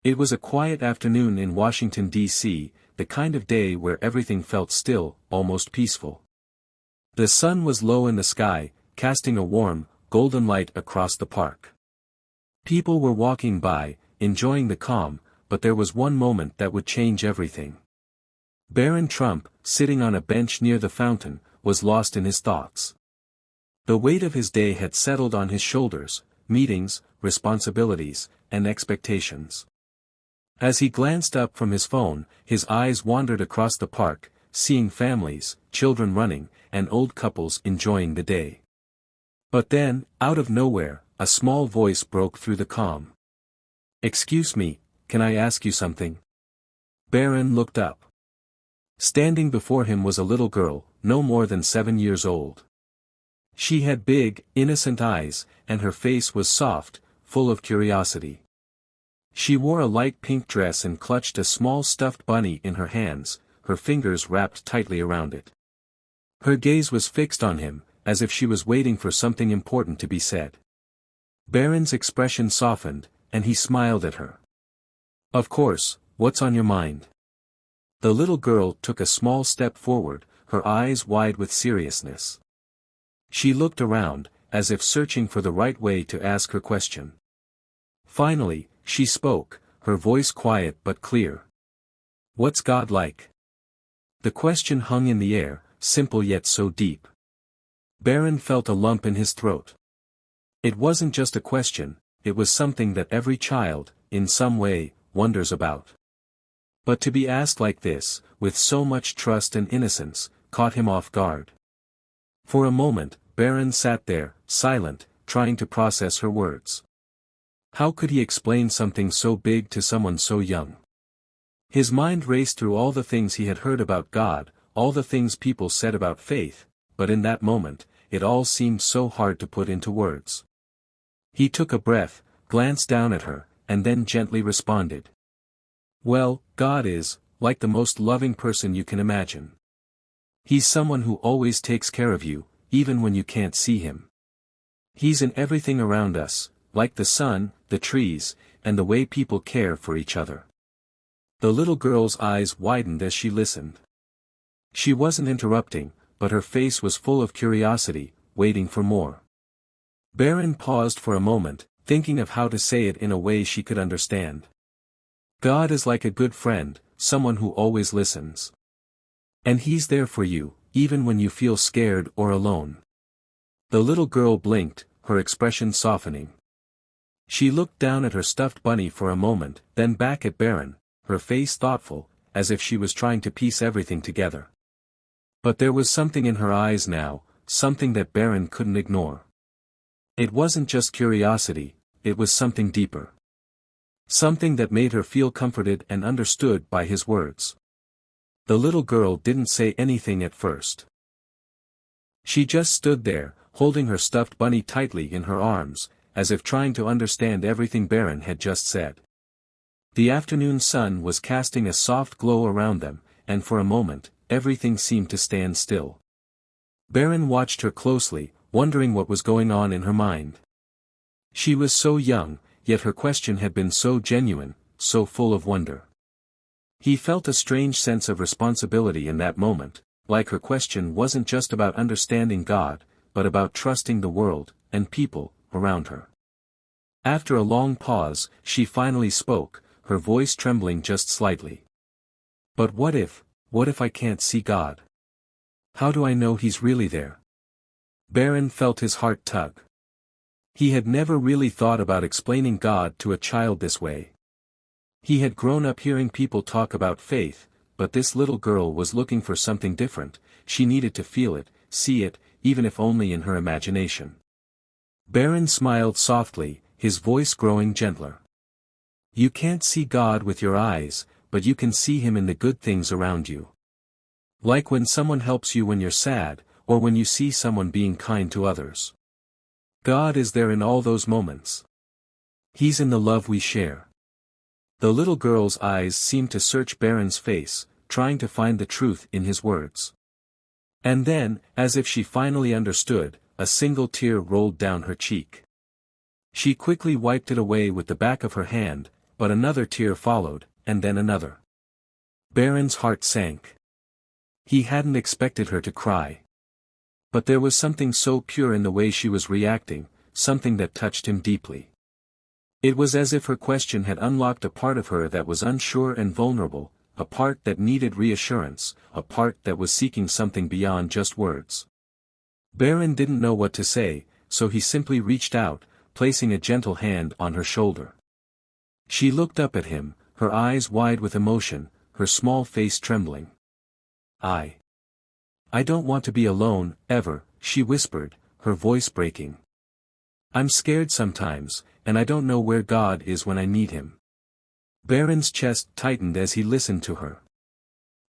It was a quiet afternoon in Washington, D.C., the kind of day where everything felt still, almost peaceful. The sun was low in the sky, casting a warm, golden light across the park. People were walking by, enjoying the calm, but there was one moment that would change everything. Barron Trump, sitting on a bench near the fountain, was lost in his thoughts. The weight of his day had settled on his shoulders, meetings, responsibilities, and expectations. As he glanced up from his phone, his eyes wandered across the park, seeing families, children running, and old couples enjoying the day. But then, out of nowhere, a small voice broke through the calm. "Excuse me, can I ask you something?" Barron looked up. Standing before him was a little girl, no more than 7 years old. She had big, innocent eyes, and her face was soft, full of curiosity. She wore a light pink dress and clutched a small stuffed bunny in her hands, her fingers wrapped tightly around it. Her gaze was fixed on him, as if she was waiting for something important to be said. Barron's expression softened, and he smiled at her. "Of course, what's on your mind?" The little girl took a small step forward, her eyes wide with seriousness. She looked around, as if searching for the right way to ask her question. Finally, she spoke, her voice quiet but clear. "What's God like?" The question hung in the air, simple yet so deep. Barron felt a lump in his throat. It wasn't just a question, it was something that every child, in some way, wonders about. But to be asked like this, with so much trust and innocence, caught him off guard. For a moment, Barron sat there, silent, trying to process her words. How could he explain something so big to someone so young? His mind raced through all the things he had heard about God, all the things people said about faith, but in that moment, it all seemed so hard to put into words. He took a breath, glanced down at her, and then gently responded. "Well, God is, like the most loving person you can imagine. He's someone who always takes care of you, even when you can't see him. He's in everything around us, like the sun, the trees, and the way people care for each other." The little girl's eyes widened as she listened. She wasn't interrupting, but her face was full of curiosity, waiting for more. Barron paused for a moment, thinking of how to say it in a way she could understand. God is like a good friend, someone who always listens. And he's there for you, even when you feel scared or alone. The little girl blinked, her expression softening. She looked down at her stuffed bunny for a moment, then back at Barron, her face thoughtful, as if she was trying to piece everything together. But there was something in her eyes now, something that Barron couldn't ignore. It wasn't just curiosity, it was something deeper. Something that made her feel comforted and understood by his words. The little girl didn't say anything at first. She just stood there, holding her stuffed bunny tightly in her arms, as if trying to understand everything Barron had just said. The afternoon sun was casting a soft glow around them, and for a moment, everything seemed to stand still. Barron watched her closely, wondering what was going on in her mind. She was so young, yet her question had been so genuine, so full of wonder. He felt a strange sense of responsibility in that moment, like her question wasn't just about understanding God, but about trusting the world, and people, around her. After a long pause, she finally spoke, her voice trembling just slightly. "But what if I can't see God? How do I know He's really there?" Barron felt his heart tug. He had never really thought about explaining God to a child this way. He had grown up hearing people talk about faith, but this little girl was looking for something different. She needed to feel it, see it, even if only in her imagination. Barron smiled softly, his voice growing gentler. "You can't see God with your eyes, but you can see Him in the good things around you. Like when someone helps you when you're sad, or when you see someone being kind to others. God is there in all those moments. He's in the love we share." The little girl's eyes seemed to search Barron's face, trying to find the truth in his words. And then, as if she finally understood, a single tear rolled down her cheek. She quickly wiped it away with the back of her hand, but another tear followed, and then another. Barron's heart sank. He hadn't expected her to cry. But there was something so pure in the way she was reacting, something that touched him deeply. It was as if her question had unlocked a part of her that was unsure and vulnerable, a part that needed reassurance, a part that was seeking something beyond just words. Barron didn't know what to say, so he simply reached out, placing a gentle hand on her shoulder. She looked up at him, her eyes wide with emotion, her small face trembling. I don't want to be alone, ever, she whispered, her voice breaking. I'm scared sometimes, and I don't know where God is when I need him. Barron's chest tightened as he listened to her.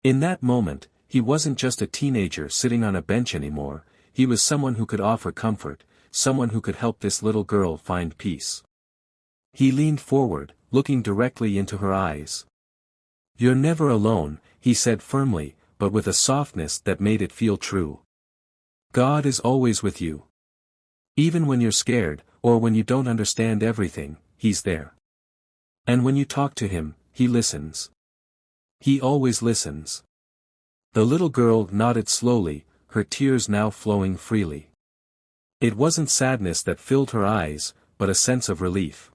In that moment, he wasn't just a teenager sitting on a bench anymore, he was someone who could offer comfort, someone who could help this little girl find peace. He leaned forward, looking directly into her eyes. You're never alone, he said firmly, but with a softness that made it feel true. God is always with you. Even when you're scared, or when you don't understand everything, he's there. And when you talk to him, he listens. He always listens. The little girl nodded slowly, her tears now flowing freely. It wasn't sadness that filled her eyes, but a sense of relief.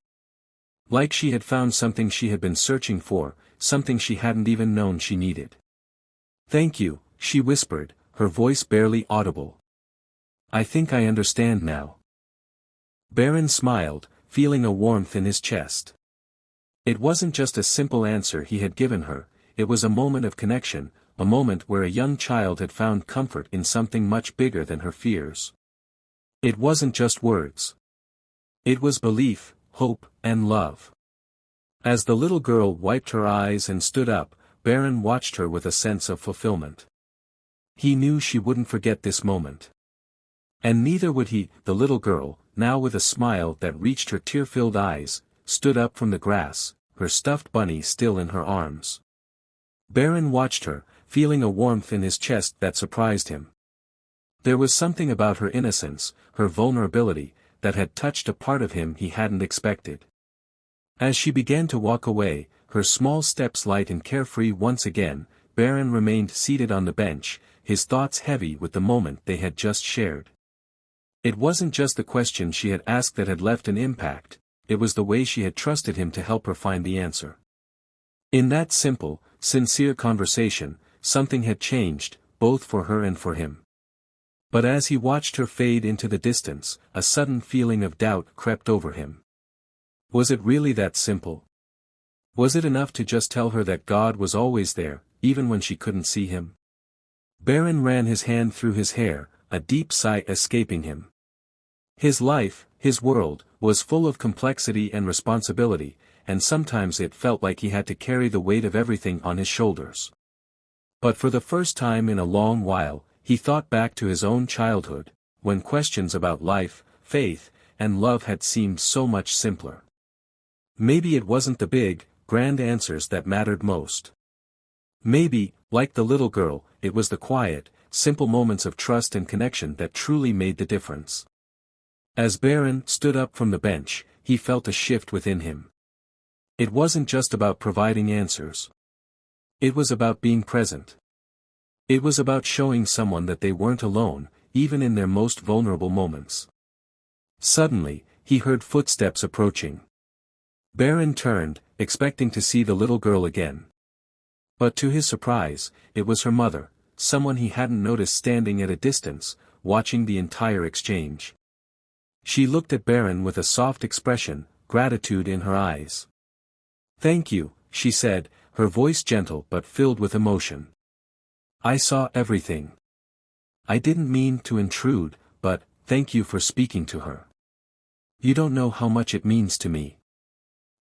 Like she had found something she had been searching for, something she hadn't even known she needed. Thank you, she whispered, her voice barely audible. I think I understand now. Barron smiled, feeling a warmth in his chest. It wasn't just a simple answer he had given her, it was a moment of connection, a moment where a young child had found comfort in something much bigger than her fears. It wasn't just words. It was belief, hope, and love. As the little girl wiped her eyes and stood up, Barron watched her with a sense of fulfillment. He knew she wouldn't forget this moment. And neither would he. The little girl, now with a smile that reached her tear-filled eyes, stood up from the grass, her stuffed bunny still in her arms. Barron watched her, feeling a warmth in his chest that surprised him. There was something about her innocence, her vulnerability, that had touched a part of him he hadn't expected. As she began to walk away, her small steps light and carefree once again, Barron remained seated on the bench, his thoughts heavy with the moment they had just shared. It wasn't just the question she had asked that had left an impact, it was the way she had trusted him to help her find the answer. In that simple, sincere conversation, something had changed, both for her and for him. But as he watched her fade into the distance, a sudden feeling of doubt crept over him. Was it really that simple? Was it enough to just tell her that God was always there, even when she couldn't see him? Barron ran his hand through his hair, a deep sigh escaping him. His life, his world, was full of complexity and responsibility, and sometimes it felt like he had to carry the weight of everything on his shoulders. But for the first time in a long while, he thought back to his own childhood, when questions about life, faith, and love had seemed so much simpler. Maybe it wasn't the big, grand answers that mattered most. Maybe, like the little girl, it was the quiet, simple moments of trust and connection that truly made the difference. As Barron stood up from the bench, he felt a shift within him. It wasn't just about providing answers. It was about being present. It was about showing someone that they weren't alone, even in their most vulnerable moments. Suddenly, he heard footsteps approaching. Barron turned, expecting to see the little girl again. But to his surprise, it was her mother, someone he hadn't noticed standing at a distance, watching the entire exchange. She looked at Barron with a soft expression, gratitude in her eyes. "Thank you," she said, her voice gentle but filled with emotion. "I saw everything. I didn't mean to intrude, but, thank you for speaking to her. You don't know how much it means to me."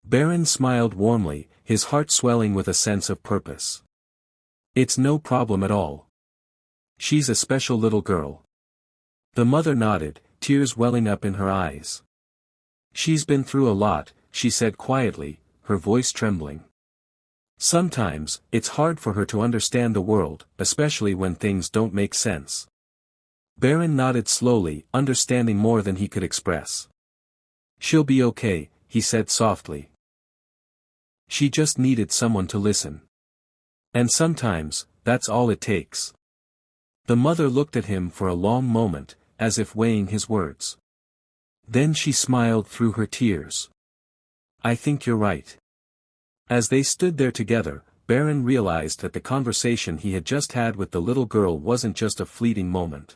Barron smiled warmly, his heart swelling with a sense of purpose. "It's no problem at all. She's a special little girl." The mother nodded, tears welling up in her eyes. "She's been through a lot," she said quietly, her voice trembling. "Sometimes, it's hard for her to understand the world, especially when things don't make sense." Barron nodded slowly, understanding more than he could express. "She'll be okay," he said softly. She just needed someone to listen. And sometimes, that's all it takes. The mother looked at him for a long moment, as if weighing his words. Then she smiled through her tears. I think you're right. As they stood there together, Barron realized that the conversation he had just had with the little girl wasn't just a fleeting moment.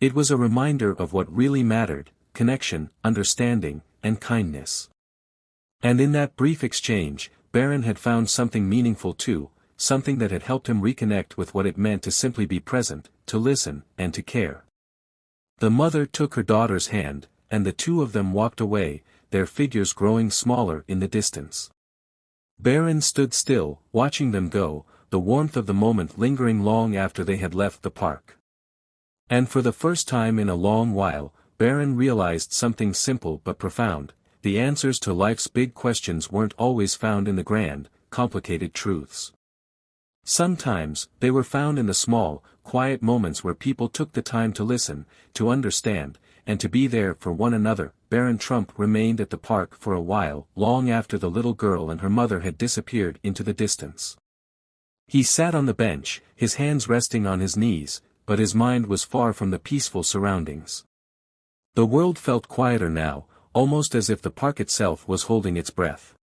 It was a reminder of what really mattered: connection, understanding, and kindness. And in that brief exchange, Barron had found something meaningful too, something that had helped him reconnect with what it meant to simply be present, to listen, and to care. The mother took her daughter's hand, and the two of them walked away, their figures growing smaller in the distance. Barron stood still, watching them go, the warmth of the moment lingering long after they had left the park. And for the first time in a long while, Barron realized something simple but profound: the answers to life's big questions weren't always found in the grand, complicated truths. Sometimes, they were found in the small, quiet moments where people took the time to listen, to understand, and to be there for one another. Barron Trump remained at the park for a while, long after the little girl and her mother had disappeared into the distance. He sat on the bench, his hands resting on his knees, but his mind was far from the peaceful surroundings. The world felt quieter now, almost as if the park itself was holding its breath.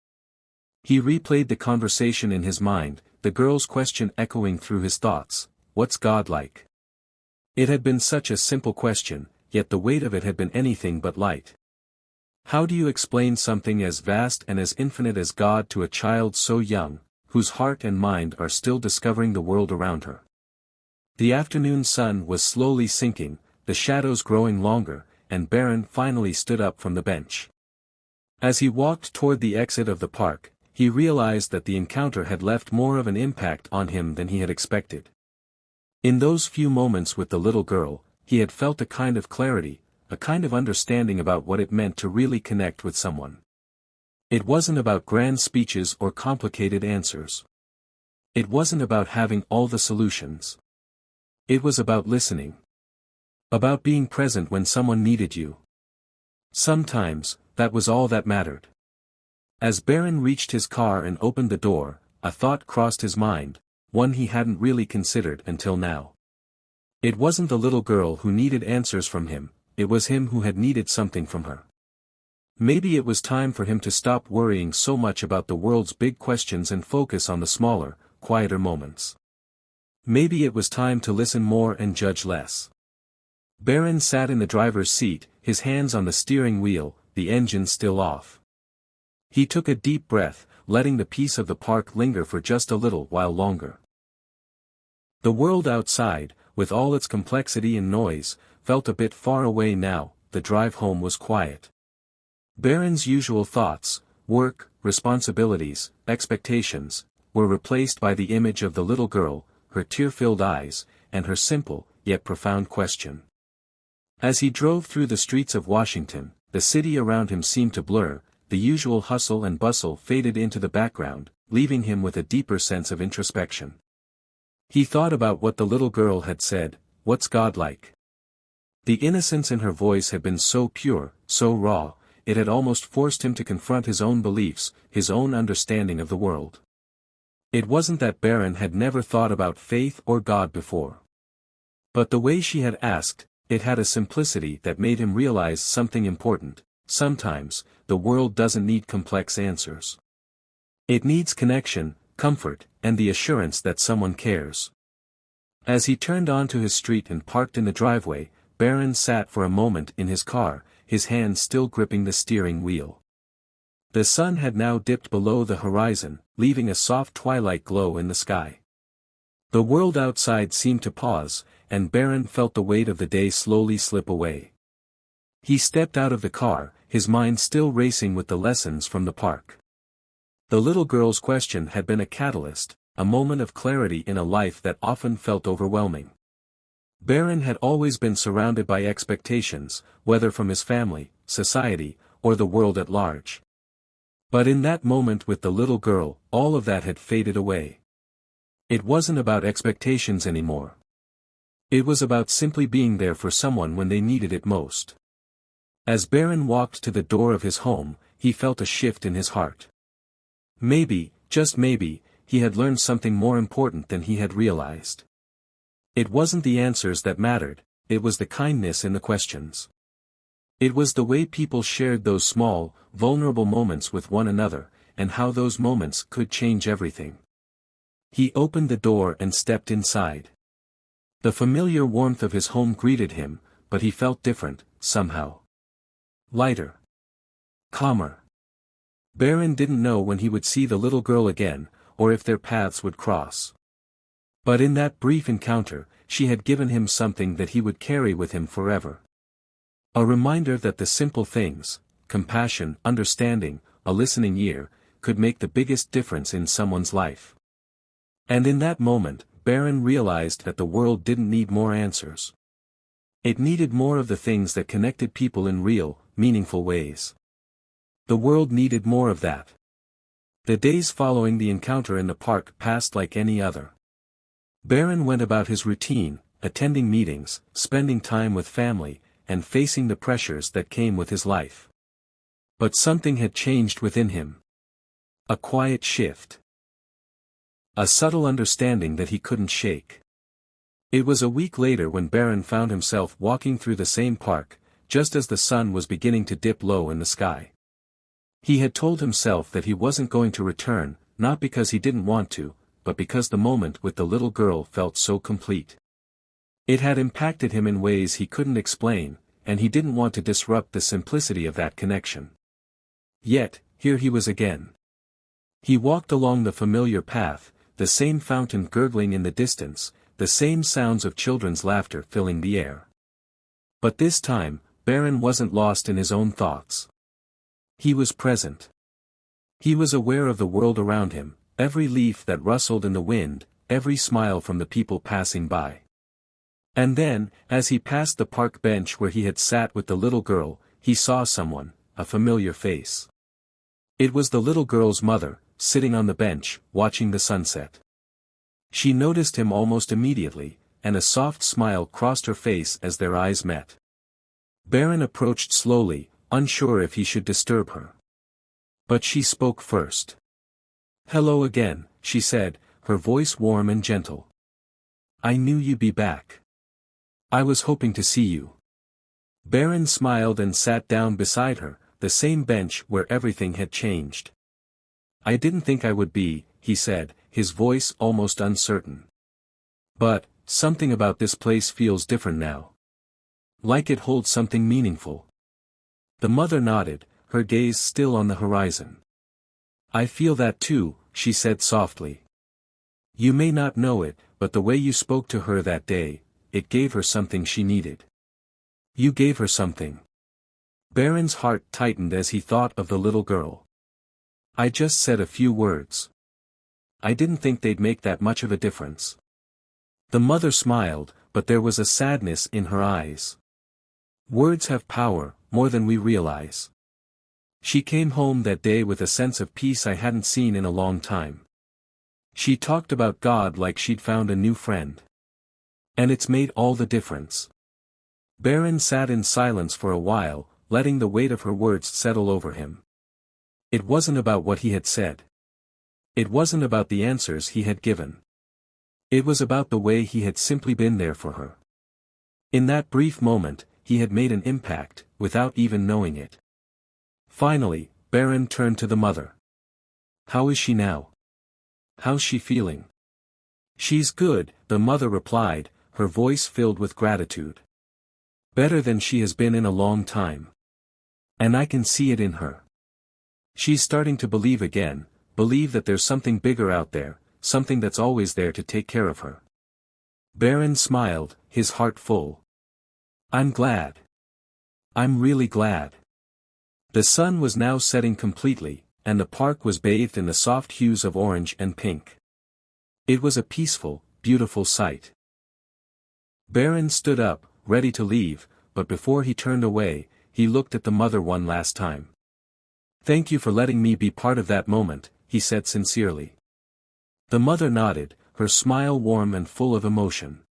He replayed the conversation in his mind, the girl's question echoing through his thoughts: what's God like? It had been such a simple question, yet the weight of it had been anything but light. How do you explain something as vast and as infinite as God to a child so young, whose heart and mind are still discovering the world around her? The afternoon sun was slowly sinking, the shadows growing longer, and Barron finally stood up from the bench. As he walked toward the exit of the park, he realized that the encounter had left more of an impact on him than he had expected. In those few moments with the little girl, he had felt a kind of clarity, a kind of understanding about what it meant to really connect with someone. It wasn't about grand speeches or complicated answers. It wasn't about having all the solutions. It was about listening. About being present when someone needed you. Sometimes, that was all that mattered. As Barron reached his car and opened the door, a thought crossed his mind, one he hadn't really considered until now. It wasn't the little girl who needed answers from him, it was him who had needed something from her. Maybe it was time for him to stop worrying so much about the world's big questions and focus on the smaller, quieter moments. Maybe it was time to listen more and judge less. Barron sat in the driver's seat, his hands on the steering wheel, the engine still off. He took a deep breath, letting the peace of the park linger for just a little while longer. The world outside, with all its complexity and noise, felt a bit far away now. The drive home was quiet. Barron's usual thoughts, work, responsibilities, expectations, were replaced by the image of the little girl, her tear-filled eyes, and her simple, yet profound question. As he drove through the streets of Washington, the city around him seemed to blur, the usual hustle and bustle faded into the background, leaving him with a deeper sense of introspection. He thought about what the little girl had said: what's God like? The innocence in her voice had been so pure, so raw, it had almost forced him to confront his own beliefs, his own understanding of the world. It wasn't that Barron had never thought about faith or God before. But the way she had asked, it had a simplicity that made him realize something important: sometimes, the world doesn't need complex answers. It needs connection, comfort, and the assurance that someone cares. As he turned onto his street and parked in the driveway, Barron sat for a moment in his car, his hand still gripping the steering wheel. The sun had now dipped below the horizon, leaving a soft twilight glow in the sky. The world outside seemed to pause, and Barron felt the weight of the day slowly slip away. He stepped out of the car, his mind still racing with the lessons from the park. The little girl's question had been a catalyst, a moment of clarity in a life that often felt overwhelming. Barron had always been surrounded by expectations, whether from his family, society, or the world at large. But in that moment with the little girl, all of that had faded away. It wasn't about expectations anymore. It was about simply being there for someone when they needed it most. As Barron walked to the door of his home, he felt a shift in his heart. Maybe, just maybe, he had learned something more important than he had realized. It wasn't the answers that mattered, it was the kindness in the questions. It was the way people shared those small, vulnerable moments with one another, and how those moments could change everything. He opened the door and stepped inside. The familiar warmth of his home greeted him, but he felt different, somehow. Lighter. Calmer. Barron didn't know when he would see the little girl again, or if their paths would cross. But in that brief encounter, she had given him something that he would carry with him forever. A reminder that the simple things, compassion, understanding, a listening ear, could make the biggest difference in someone's life. And in that moment, Barron realized that the world didn't need more answers. It needed more of the things that connected people in real, meaningful ways. The world needed more of that. The days following the encounter in the park passed like any other. Barron went about his routine, attending meetings, spending time with family, and facing the pressures that came with his life. But something had changed within him. A quiet shift. A subtle understanding that he couldn't shake. It was a week later when Barron found himself walking through the same park, just as the sun was beginning to dip low in the sky. He had told himself that he wasn't going to return, not because he didn't want to, but because the moment with the little girl felt so complete. It had impacted him in ways he couldn't explain, and he didn't want to disrupt the simplicity of that connection. Yet, here he was again. He walked along the familiar path, the same fountain gurgling in the distance, the same sounds of children's laughter filling the air. But this time, Barron wasn't lost in his own thoughts. He was present. He was aware of the world around him, every leaf that rustled in the wind, every smile from the people passing by. And then, as he passed the park bench where he had sat with the little girl, he saw someone, a familiar face. It was the little girl's mother, sitting on the bench, watching the sunset. She noticed him almost immediately, and a soft smile crossed her face as their eyes met. Barron approached slowly, unsure if he should disturb her. But she spoke first. "Hello again," she said, her voice warm and gentle. "I knew you'd be back. I was hoping to see you." Barron smiled and sat down beside her, the same bench where everything had changed. "I didn't think I would be," he said, his voice almost uncertain. "But, something about this place feels different now. Like it holds something meaningful." The mother nodded, her gaze still on the horizon. "I feel that too," she said softly. "You may not know it, but the way you spoke to her that day, it gave her something she needed. You gave her something." Barron's heart tightened as he thought of the little girl. "I just said a few words. I didn't think they'd make that much of a difference." The mother smiled, but there was a sadness in her eyes. "Words have power, more than we realize. She came home that day with a sense of peace I hadn't seen in a long time. She talked about God like she'd found a new friend. And it's made all the difference." Barron sat in silence for a while, letting the weight of her words settle over him. It wasn't about what he had said. It wasn't about the answers he had given. It was about the way he had simply been there for her. In that brief moment, he had made an impact, without even knowing it. Finally, Barron turned to the mother. "How is she now? How's she feeling?" "She's good," the mother replied, her voice filled with gratitude. "Better than she has been in a long time. And I can see it in her. She's starting to believe again, believe that there's something bigger out there, something that's always there to take care of her." Barron smiled, his heart full. "I'm glad. I'm really glad." The sun was now setting completely, and the park was bathed in the soft hues of orange and pink. It was a peaceful, beautiful sight. Barron stood up, ready to leave, but before he turned away, he looked at the mother one last time. "Thank you for letting me be part of that moment," he said sincerely. The mother nodded, her smile warm and full of emotion.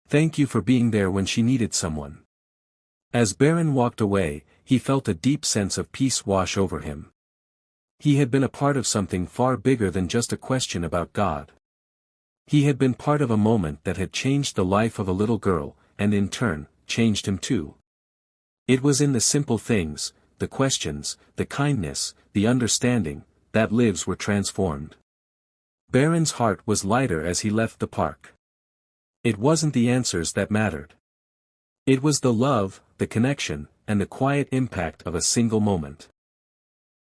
"Thank you for being there when she needed someone." As Barron walked away, he felt a deep sense of peace wash over him. He had been a part of something far bigger than just a question about God. He had been part of a moment that had changed the life of a little girl, and in turn, changed him too. It was in the simple things, the questions, the kindness, the understanding, that lives were transformed. Barron's heart was lighter as he left the park. It wasn't the answers that mattered. It was the love, the connection, and the quiet impact of a single moment.